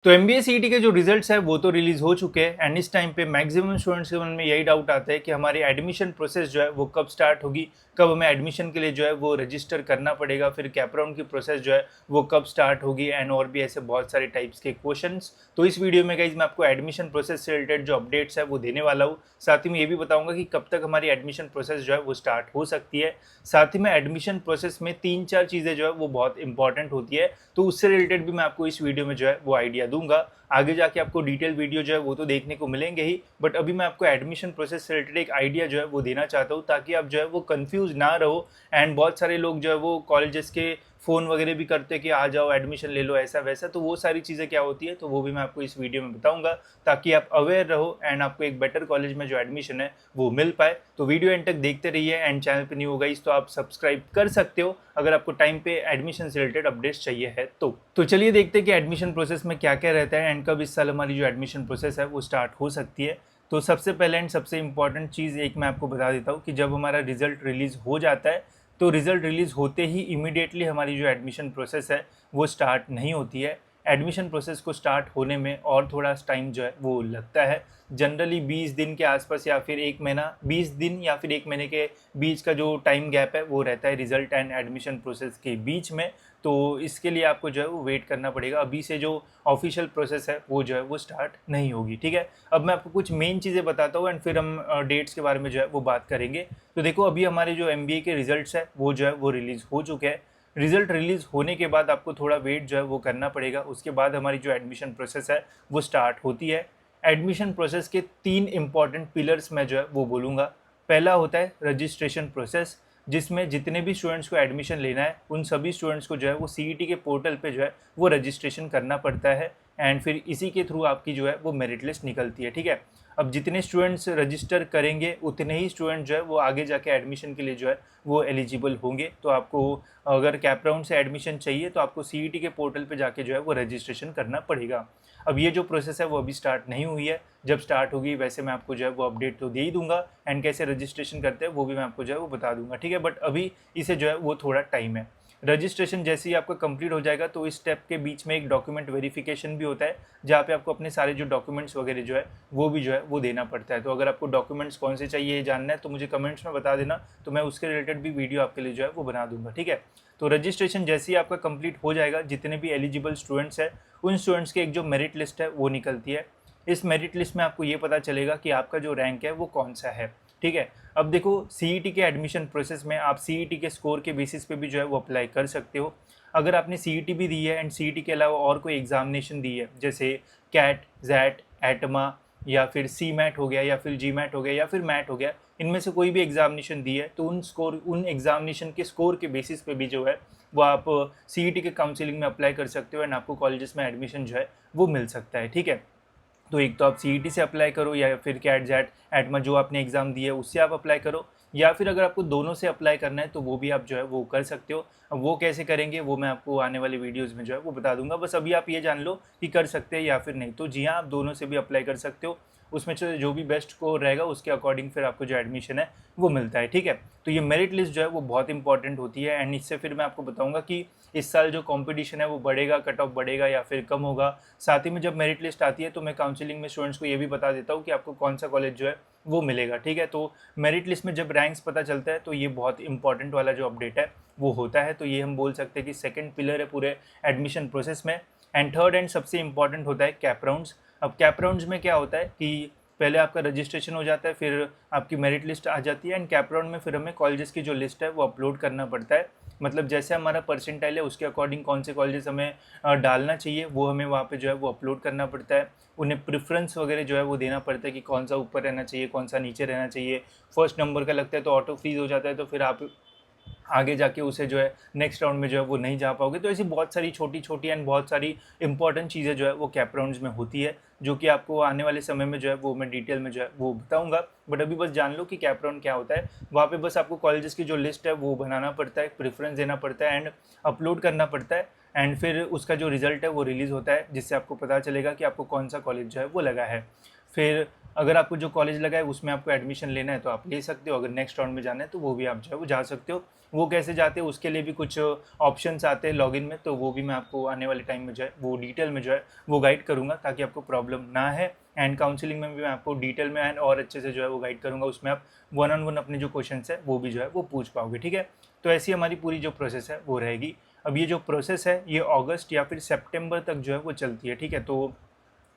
तो MBA CET के जो रिजल्ट्स है वो तो रिलीज हो चुके हैं एंड इस टाइम पे मैक्सिमम स्टूडेंट्स के मन में यही डाउट आता है कि हमारी एडमिशन प्रोसेस जो है वो कब स्टार्ट होगी, कब हमें एडमिशन के लिए जो है वो रजिस्टर करना पड़ेगा, फिर कैप राउंड की प्रोसेस जो है वो कब स्टार्ट होगी एंड और भी ऐसे बहुत सारे टाइप्स के क्वेश्चंस। तो इस वीडियो में गाइज मैं आपको एडमिशन प्रोसेस से रिलेटेड जो अपडेट्स है वो देने वाला हूँ। साथ ही में ये भी बताऊंगा कि कब तक हमारी एडमिशन प्रोसेस जो है वो स्टार्ट हो सकती है। साथ ही में एडमिशन प्रोसेस में 3-4 चीज़ें जो है वो बहुत इंपॉर्टेंट होती है, तो उससे रिलेटेड भी मैं आपको इस वीडियो में जो है वो आइडिया दूंगा। आगे जाके आपको डिटेल वीडियो जो है वो तो देखने को मिलेंगे ही, बट अभी मैं आपको एडमिशन प्रोसेस से रिलेटेड एक आइडिया जो है वो देना चाहता हूँ ताकि आप जो है वो कंफ्यूज ना रहो। एंड बहुत सारे लोग जो है वो कॉलेजेस के फ़ोन वगैरह भी करते हैं कि आ जाओ एडमिशन ले लो ऐसा वैसा, तो वो सारी चीज़ें क्या होती है तो वो भी मैं आपको इस वीडियो में बताऊंगा ताकि आप अवेयर रहो एंड आपको एक बेटर कॉलेज में जो एडमिशन है वो मिल पाए। तो वीडियो एंड तक देखते रहिए एंड चैनल पे न्यू हो गई तो आप सब्सक्राइब कर सकते हो अगर आपको टाइम पे एडमिशन से रिलेटेड अपडेट्स चाहिए है तो चलिए देखते हैं कि एडमिशन प्रोसेस में क्या क्या रहता है एंड कब इस साल हमारी जो एडमिशन प्रोसेस है वो स्टार्ट हो सकती है। तो सबसे पहले एंड सबसे इम्पॉर्टेंट चीज़ एक मैं आपको बता देता हूँ कि जब हमारा रिजल्ट रिलीज़ हो जाता है तो रिजल्ट रिलीज़ होते ही इमीडिएटली हमारी जो एडमिशन प्रोसेस है वो स्टार्ट नहीं होती है। एडमिशन प्रोसेस को स्टार्ट होने में और थोड़ा टाइम जो है वो लगता है। जनरली 20 दिन के आसपास या फिर 1 महीना, 20 दिन या फिर 1 महीने के बीच का जो टाइम गैप है वो रहता है रिजल्ट एंड एडमिशन प्रोसेस के बीच में। तो इसके लिए आपको जो है वो वेट करना पड़ेगा, अभी से जो ऑफिशियल प्रोसेस है वो जो है वो स्टार्ट नहीं होगी। ठीक है, अब मैं आपको कुछ मेन चीज़ें बताता हूँ एंड फिर हम डेट्स के बारे में जो है वो बात करेंगे। तो देखो अभी हमारे जो एमबीए के रिजल्ट्स है वो जो है वो रिलीज़ हो चुके हैं। रिजल्ट रिलीज़ होने के बाद आपको थोड़ा वेट जो है वो करना पड़ेगा, उसके बाद हमारी जो एडमिशन प्रोसेस है वो स्टार्ट होती है। एडमिशन प्रोसेस के 3 इंपॉर्टेंट पिलर्स मैं जो है वो बोलूँगा। पहला होता है रजिस्ट्रेशन प्रोसेस, जिसमें जितने भी स्टूडेंट्स को एडमिशन लेना है उन सभी स्टूडेंट्स को जो है वो सीईटी के पोर्टल पे जो है वो रजिस्ट्रेशन करना पड़ता है एंड फिर इसी के थ्रू आपकी जो है वो मेरिट लिस्ट निकलती है। ठीक है, अब जितने स्टूडेंट्स रजिस्टर करेंगे उतने ही स्टूडेंट जो है वो आगे जाके एडमिशन के लिए जो है वो एलिजिबल होंगे। तो आपको अगर कैप राउंड से एडमिशन चाहिए तो आपको सीईटी के पोर्टल पे जाके जो है वो रजिस्ट्रेशन करना पड़ेगा। अब ये जो प्रोसेस है वो अभी स्टार्ट नहीं हुई है, जब स्टार्ट होगी वैसे मैं आपको जो है वो अपडेट तो दे ही दूंगा एंड कैसे रजिस्ट्रेशन करते हैं वो भी मैं आपको जो है वो बता दूंगा। ठीक है, बट अभी इसे जो है वो थोड़ा टाइम है। रजिस्ट्रेशन जैसे ही आपका कंप्लीट हो जाएगा तो इस स्टेप के बीच में एक डॉक्यूमेंट वेरिफिकेशन भी होता है जहाँ पे आपको अपने सारे जो डॉक्यूमेंट्स वगैरह जो है वो भी जो है वो देना पड़ता है। तो अगर आपको डॉक्यूमेंट्स कौन से चाहिए ये जानना है तो मुझे कमेंट्स में बता देना, तो मैं उसके रिलेटेड भी वीडियो आपके लिए जो है वो बना दूंगा। ठीक है, तो रजिस्ट्रेशन जैसे ही आपका कंप्लीट हो जाएगा जितने भी एलिजिबल स्टूडेंट्स हैं उन स्टूडेंट्स की एक जो मेरिट लिस्ट है वो निकलती है। इस मेरिट लिस्ट में आपको ये पता चलेगा कि आपका जो रैंक है वो कौन सा है। ठीक है, अब देखो सीईटी के एडमिशन प्रोसेस में आप सीईटी के स्कोर के बेसिस पे भी जो है वो अप्लाई कर सकते हो। अगर आपने सीईटी भी दी है एंड सीईटी के अलावा और कोई एग्जामिनेशन दी है जैसे कैट, जैट, एटमा या फिर सी मैट हो गया या फिर जी मैट हो गया या फिर मैट हो गया, इनमें से कोई भी एग्जामिनेशन दी है तो उन एग्जामिनेशन के स्कोर के बेसिस पे भी जो है वो आप सीईटी के काउंसिलिंग में अप्लाई कर सकते हो एंड आपको कॉलेजेस में एडमिशन जो है वो मिल सकता है। ठीक है, तो एक तो आप सीईटी से अप्लाई करो या फिर कैट, जैट, एटमा जो आपने एग्ज़ाम दिए उससे आप अप्लाई करो, या फिर अगर आपको दोनों से अप्लाई करना है तो वो भी आप जो है वो कर सकते हो। अब वो कैसे करेंगे वो मैं आपको आने वाले वीडियोज़ में जो है वो बता दूंगा, बस अभी आप ये जान लो कि कर सकते हैं या फिर नहीं। तो जी हाँ, आप दोनों से भी अप्लाई कर सकते हो, उसमें से जो भी बेस्ट को रहेगा उसके अकॉर्डिंग फिर आपको जो एडमिशन है वो मिलता है। ठीक है, तो ये मेरिट लिस्ट जो है वो बहुत इंपॉर्टेंट होती है एंड इससे फिर मैं आपको बताऊंगा कि इस साल जो कंपटीशन है वो बढ़ेगा, कट ऑफ बढ़ेगा या फिर कम होगा। साथ ही में जब मेरिट लिस्ट आती है तो मैं काउंसलिंग में स्टूडेंट्स को ये भी बता देता हूँ कि आपको कौन सा कॉलेज जो है वो मिलेगा। ठीक है, तो मेरिट लिस्ट में जब रैंक्स पता चलता है तो ये बहुत इंपॉर्टेंट वाला जो अपडेट है वो होता है। तो ये हम बोल सकते हैं कि सेकंड पिलर है पूरे एडमिशन प्रोसेस में। एंड थर्ड एंड सबसे इंपॉर्टेंट होता है कैप राउंड्स। अब कैप राउंड्स में क्या होता है कि पहले आपका रजिस्ट्रेशन हो जाता है, फिर आपकी मेरिट लिस्ट आ जाती है एंड कैप राउंड में फिर हमें कॉलेजेस की जो लिस्ट है वो अपलोड करना पड़ता है। मतलब जैसे हमारा परसेंटाइल है उसके अकॉर्डिंग कौन से कॉलेजेस हमें डालना चाहिए वो हमें वहाँ पे जो है वो अपलोड करना पड़ता है। उन्हें प्रेफरेंस वगैरह जो है वो देना पड़ता है कि कौन सा ऊपर रहना चाहिए, कौन सा नीचे रहना चाहिए। फर्स्ट नंबर का लगता है तो ऑटो फ्रीज हो जाता है, तो फिर आप आगे जाके उसे जो है नेक्स्ट राउंड में जो है वो नहीं जा पाओगे। तो ऐसी बहुत सारी छोटी छोटी एंड बहुत सारी इंपॉर्टेंट चीज़ें जो है वो कैप राउंड्स में होती है, जो कि आपको आने वाले समय में जो है वो मैं डिटेल में जो है वो बताऊंगा। बट अभी बस जान लो कि कैप राउंड क्या होता है। वहाँ पे बस आपको कॉलेजेस की जो लिस्ट है वो बनाना पड़ता है, प्रेफरेंस देना पड़ता है एंड अपलोड करना पड़ता है एंड फिर उसका जो रिजल्ट है वो रिलीज़ होता है जिससे आपको पता चलेगा कि आपको कौन सा कॉलेज जो है वो लगा है। फिर अगर आपको जो कॉलेज लगा है उसमें आपको एडमिशन लेना है तो आप ले सकते हो, अगर नेक्स्ट राउंड में जाना है तो वो भी आप जो है वो जा सकते हो। वो कैसे जाते हो उसके लिए भी कुछ ऑप्शंस आते हैं लॉगिन में, तो वो भी मैं आपको आने वाले टाइम में जो है वो डिटेल में जो है वो गाइड करूँगा ताकि आपको प्रॉब्लम ना है। एंड काउंसलिंग में भी मैं आपको डिटेल में एंड और अच्छे से जो है वो गाइड करूँगा, उसमें आप वन ऑन वन अपने जो क्वेश्चन है वो भी जो है वो पूछ पाओगे, ठीक है। तो ऐसी हमारी पूरी जो प्रोसेस है वो रहेगी। अब ये जो प्रोसेस है ये अगस्त या फिर सितंबर तक जो है वो चलती है, ठीक है। तो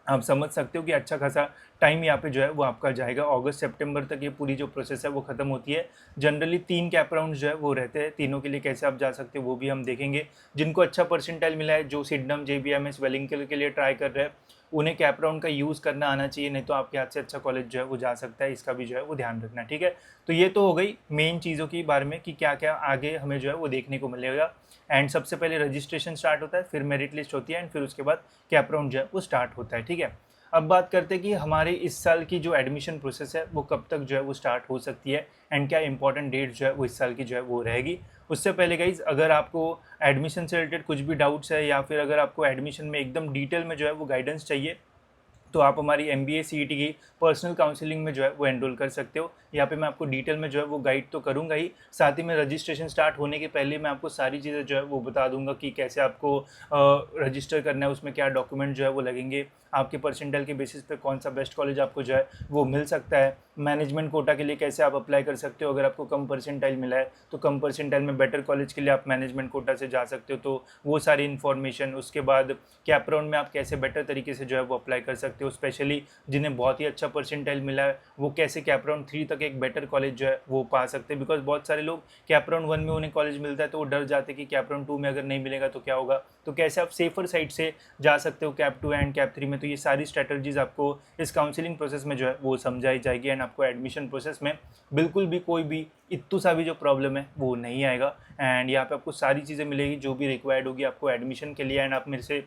आप समझ सकते हो कि अच्छा खासा टाइम यहाँ पे जो है वो आपका जाएगा। अगस्त सितंबर तक ये पूरी जो प्रोसेस है वो ख़त्म होती है। जनरली 3 कैप राउंड जो है वो रहते हैं, तीनों के लिए कैसे आप जा सकते हो वो भी हम देखेंगे। जिनको अच्छा परसेंटाइल मिला है, जो सिडनम JBMS वेलिंगटन के लिए ट्राई कर रहे हैं, उन्हें कैप राउंड का यूज़ करना आना चाहिए, नहीं तो आपके हाथ से अच्छा कॉलेज जो है वो जा सकता है। इसका भी जो है वो ध्यान रखना, ठीक है। तो ये तो हो गई मेन चीज़ों के बारे में कि क्या क्या आगे हमें जो है वो देखने को मिलेगा। एंड सबसे पहले रजिस्ट्रेशन स्टार्ट होता है, फिर मेरिट लिस्ट होती है, एंड फिर उसके बाद कैप राउंड जो है वो स्टार्ट होता है, ठीक है। अब बात करते हैं कि हमारे इस साल की जो एडमिशन प्रोसेस है वो कब तक जो है वो स्टार्ट हो सकती है एंड क्या इंपॉर्टेंट डेट जो है वो इस साल की जो है वो रहेगी। उससे पहले गाइज, अगर आपको एडमिशन से रिलेटेड कुछ भी डाउट्स है या फिर अगर आपको एडमिशन में एकदम डिटेल में जो है वो गाइडेंस चाहिए, तो आप हमारी MBA CET की पर्सनल काउंसलिंग में जो है वो एनरोल कर सकते हो। यहाँ पे मैं आपको डिटेल में जो है वो गाइड तो करूँगा ही, साथ ही में रजिस्ट्रेशन स्टार्ट होने के पहले मैं आपको सारी चीज़ें जो है वो बता दूंगा कि कैसे आपको रजिस्टर करना है, उसमें क्या डॉक्यूमेंट जो है वो लगेंगे, आपके परसेंटाइल के बेसिस पे कौन सा बेस्ट कॉलेज आपको जो है वो मिल सकता है, मैनेजमेंट कोटा के लिए कैसे आप अप्लाई कर सकते हो। अगर आपको कम परसेंटाइल मिला है तो कम परसेंटाइल में बेटर कॉलेज के लिए आप मैनेजमेंट कोटा से जा सकते हो, तो वो सारी इन्फॉर्मेशन। उसके बाद कैप राउंड में आप कैसे बेटर तरीके से जो है वो अप्लाई कर सकते हो, स्पेशली जिन्हें बहुत ही अच्छा परसेंटाइल मिला है वो कैसे कैप राउंड 3 तक एक बेटर कॉलेज जो है वो पा सकते हैं। बिकॉज बहुत सारे लोग कैप राउंड 1 में उन्हें कॉलेज मिलता है तो वो डर जाते हैं कि कैप राउंड 2 में अगर नहीं मिलेगा तो क्या होगा, तो कैसे आप सेफर साइड से जा सकते हो कैप 2 एंड कैप 3 में। तो ये सारी स्ट्रैटेजीज आपको इस काउंसलिंग प्रोसेस में जो है वो समझाई जाएगी, एंड आपको एडमिशन प्रोसेस में बिल्कुल भी कोई भी इतू सा भी जो प्रॉब्लम है वो नहीं आएगा। एंड यहाँ पे आपको सारी चीज़ें मिलेगी जो भी रिक्वायर्ड होगी आपको एडमिशन के लिए, एंड आप मेरे से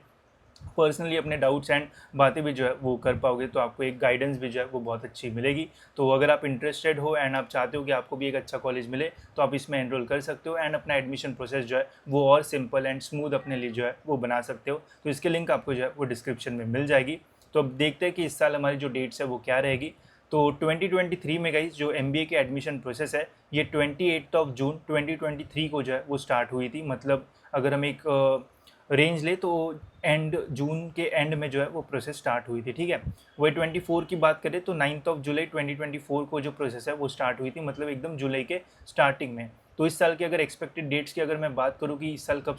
पर्सनली अपने डाउट्स एंड बातें भी जो है वो कर पाओगे, तो आपको एक गाइडेंस भी जो है वो बहुत अच्छी मिलेगी। तो अगर आप इंटरेस्टेड हो एंड आप चाहते हो कि आपको भी एक अच्छा कॉलेज मिले तो आप इसमें एनरोल कर सकते हो, एंड अपना एडमिशन प्रोसेस जो है वो और सिंपल एंड स्मूथ अपने लिए जो है वो बना सकते हो। तो इसके लिंक आपको जो है वो डिस्क्रिप्शन में मिल जाएगी। तो अब देखते हैं कि इस साल हमारी जो डेट्स है वो क्या रहेगी। तो 2023 में गाइस जो MBA की एडमिशन प्रोसेस है ये 28 जून 2023 को जो है वो स्टार्ट हुई थी। मतलब अगर हम एक रेंज ले तो एंड जून के एंड में जो है वो प्रोसेस स्टार्ट हुई थी, ठीक है। वही 24 की बात करें तो 9 जुलाई 2024 को जो प्रोसेस है वो स्टार्ट हुई थी, मतलब एकदम जुलाई के स्टार्टिंग में। तो इस साल की अगर एक्सपेक्टेड डेट्स की अगर मैं बात करूँ कि इस साल कब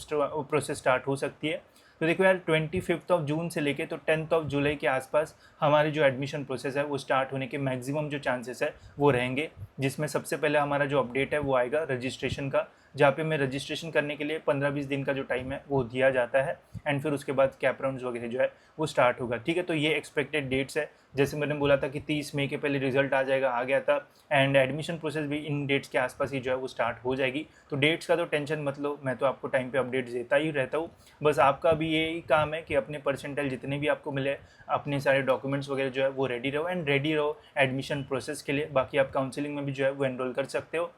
प्रोसेस स्टार्ट हो सकती है, तो देखो यार 25 जून से लेके तो 10 जुलाई के आसपास हमारी जो एडमिशन प्रोसेस है वो स्टार्ट होने के मैक्सिमम जो चांसेस है वो रहेंगे। जिसमें सबसे पहले हमारा जो अपडेट है वो आएगा रजिस्ट्रेशन का, जहाँ पे मैं रजिस्ट्रेशन करने के लिए 15-20 दिन का जो टाइम है वो दिया जाता है, एंड फिर उसके बाद कैप राउंड्स वगैरह जो है वो स्टार्ट होगा, ठीक है। तो ये एक्सपेक्टेड डेट्स है। जैसे मैंने बोला था कि 30 मई के पहले रिजल्ट आ जाएगा, आ गया था, एंड एडमिशन प्रोसेस भी इन डेट्स के आसपास ही जो है वो स्टार्ट हो जाएगी। तो डेट्स का तो टेंशन मत लो, मैं तो आपको टाइम पे अपडेट्स देता ही रहता हूँ। बस आपका भी यही काम है कि अपने परसेंटाइल जितने भी आपको मिले अपने सारे डॉक्यूमेंट्स वगैरह जो है वो रेडी रहो, एंड रेडी रहो एडमिशन प्रोसेस के लिए। बाकी आप काउंसलिंग में भी जो है वो एनरोल कर सकते हो,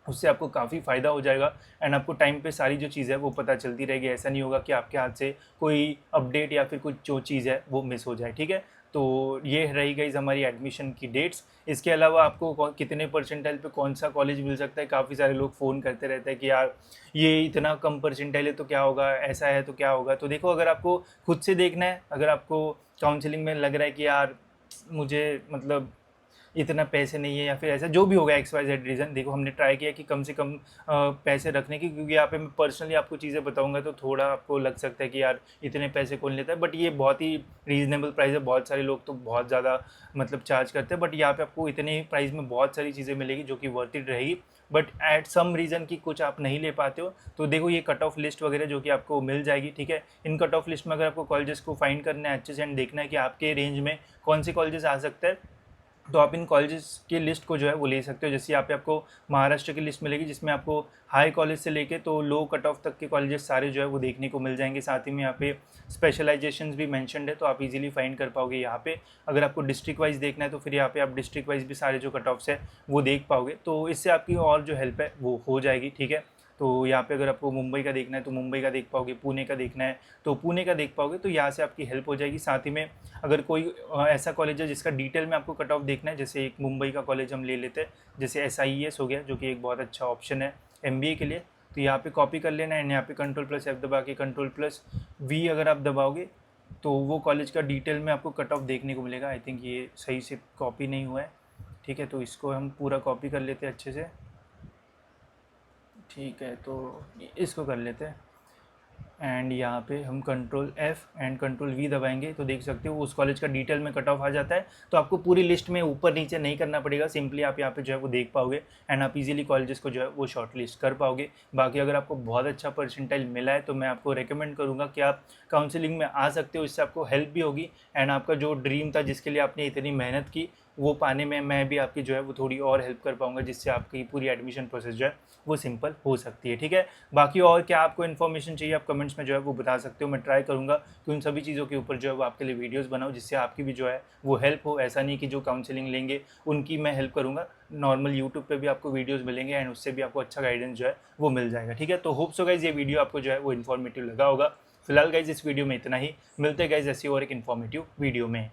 उससे आपको काफ़ी फ़ायदा हो जाएगा, एंड आपको टाइम पे सारी जो चीज़ है वो पता चलती रहेगी। ऐसा नहीं होगा कि आपके हाथ से कोई अपडेट या फिर कुछ जो चीज़ है वो मिस हो जाए, ठीक है। तो ये रही गई हमारी एडमिशन की डेट्स। इसके अलावा आपको कितने परसेंटाइल पे कौन सा कॉलेज मिल सकता है, काफ़ी सारे लोग फ़ोन करते रहते हैं कि यार ये इतना कम परसेंटाइल है तो क्या होगा, ऐसा है तो क्या होगा। तो देखो, अगर आपको खुद से देखना है, अगर आपको काउंसलिंग में लग रहा है कि यार मुझे मतलब इतना पैसे नहीं है या फिर ऐसा जो भी होगा XYZ रीज़न, देखो हमने ट्राई किया कि कम से कम पैसे रखने की, क्योंकि यहाँ पे मैं पर्सनली आपको चीज़ें बताऊंगा तो थोड़ा आपको लग सकता है कि यार इतने पैसे कौन लेता है, बट ये बहुत ही रीज़नेबल प्राइस है। बहुत सारे लोग तो बहुत ज़्यादा मतलब चार्ज करते हैं, बट यहाँ पे आपको इतने ही प्राइस में बहुत सारी चीज़ें मिलेगी जो कि वर्थ इट रहेगी। बट एट सम रीज़न की कुछ आप नहीं ले पाते हो तो देखो ये कट ऑफ लिस्ट वगैरह जो कि आपको मिल जाएगी, ठीक है। इन कट ऑफ लिस्ट में अगर आपको कॉलेजेस को फाइंड करना है अच्छे से एंड देखना है कि आपके रेंज में कौन से कॉलेजेस आ सकते हैं, तो आप इन कॉलेजेस की लिस्ट को जो है वो ले सकते हो। जैसे यहाँ पे आपको महाराष्ट्र की लिस्ट मिलेगी जिसमें आपको हाई कॉलेज से लेके तो लो कट ऑफ तक के कॉलेजेस सारे जो है वो देखने को मिल जाएंगे। साथ ही में यहाँ पे स्पेशलाइजेशंस भी मेंशन्ड है तो आप इजीली फाइंड कर पाओगे यहाँ पे। अगर आपको डिस्ट्रिक्ट वाइज देखना है तो फिर यहाँ पे आप डिस्ट्रिक्ट वाइज भी सारे जो कट ऑफ्स है वो देख पाओगे, तो इससे आपकी और जो हेल्प है वो हो जाएगी, ठीक है। तो यहाँ पे अगर आपको मुंबई का देखना है तो मुंबई का देख पाओगे, पुणे का देखना है तो पुणे का देख पाओगे, तो यहाँ से आपकी हेल्प हो जाएगी। साथ ही में अगर कोई ऐसा कॉलेज है जिसका डिटेल में आपको कट ऑफ देखना है, जैसे एक मुंबई का कॉलेज हम ले लेते हैं, जैसे SIES हो गया, जो कि एक बहुत अच्छा ऑप्शन है MBA के लिए, तो यहाँ पे कॉपी कर लेना है। यहाँ पे Ctrl+F दबा के Ctrl+V अगर आप दबाओगे तो वो कॉलेज का डिटेल में आपको कट ऑफ देखने को मिलेगा। आई थिंक ये सही से कॉपी नहीं हुआ है, ठीक है, तो इसको हम पूरा कॉपी कर लेते हैं अच्छे से, ठीक है, तो इसको कर लेते हैं एंड यहाँ पे हम Ctrl+F एंड Ctrl+V दबाएंगे तो देख सकते हो उस कॉलेज का डिटेल में कट ऑफ आ जाता है। तो आपको पूरी लिस्ट में ऊपर नीचे नहीं करना पड़ेगा, सिंपली आप यहाँ पे जो है वो देख पाओगे एंड आप इजीली कॉलेजेस को जो है वो शॉर्ट लिस्ट कर पाओगे। बाकी अगर आपको बहुत अच्छा परसेंटाइल मिला है तो मैं आपको रेकमेंड करूँगा कि आप काउंसलिंग में आ सकते हो, इससे आपको हेल्प भी होगी एंड आपका जो ड्रीम था जिसके लिए आपने इतनी मेहनत की वो पाने में मैं भी आपकी जो है वो थोड़ी और हेल्प कर पाऊंगा, जिससे आपकी पूरी एडमिशन प्रोसेस जो है वो सिंपल हो सकती है, ठीक है। बाकी और क्या आपको इन्फॉर्मेशन चाहिए आप कमेंट्स में जो है वो बता सकते हो, मैं ट्राई करूँगा कि उन सभी चीज़ों के ऊपर जो है वो आपके लिए वीडियोस बनाऊँ जिससे आपकी भी जो है वो हेल्प हो। ऐसा नहीं कि जो काउंसलिंग लेंगे उनकी मैं हेल्प करूँगा, नॉर्मल यूट्यूब पे भी आपको वीडियोस मिलेंगे एंड उससे भी आपको अच्छा गाइडेंस जो है वो मिल जाएगा, ठीक है। तो होप सो गाइज ये वीडियो आपको जो है वो इन्फॉर्मेटिव लगा होगा। फिलहाल गाइज इस वीडियो में इतना ही, मिलते गाइज ऐसी और एक इन्फॉर्मेटिव वीडियो में।